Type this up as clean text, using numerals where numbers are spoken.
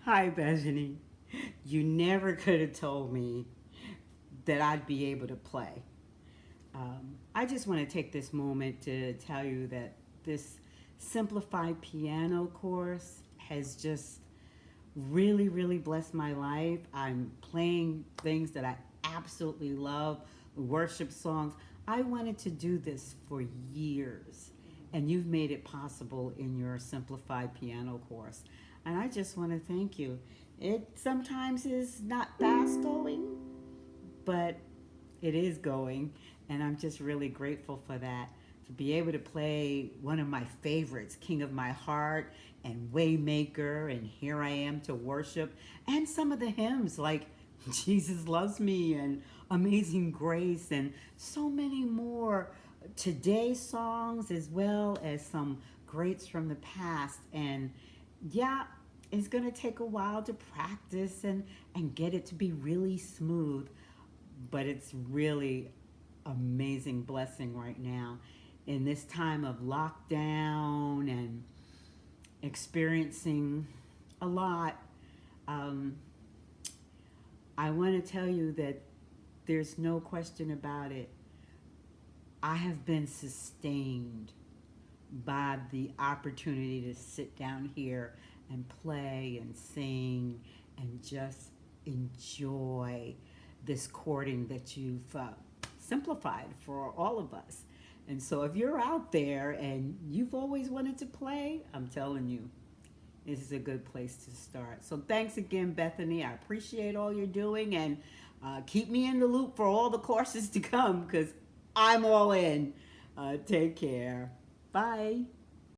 Hi, Bethany. You never could have told me that I'd be able to play. I just want to take this moment to tell you that this simplified piano course has just really, really blessed my life. I'm playing things that I absolutely love, worship songs. I wanted to do this for years, and you've made it possible in your simplified piano course. And I just want to thank you. It sometimes is not fast going, but it is going, and I'm just really grateful for that. To be able to play one of my favorites, King of My Heart and Waymaker and Here I Am to Worship, and some of the hymns like Jesus Loves Me and Amazing Grace, and so many more today's songs, as well as some greats from the past. And yeah, it's going to take a while to practice and get it to be really smooth, but it's really amazing blessing right now in this time of lockdown and experiencing a lot. um, I want to tell you that there's no question about it. I have been sustained by the opportunity to sit down here and play and sing and just enjoy this courting that you've simplified for all of us. And so if you're out there and you've always wanted to play, I'm telling you, this is a good place to start. So thanks again, Bethany. I appreciate all you're doing, and keep me in the loop for all the courses to come because I'm all in. Take care. Bye.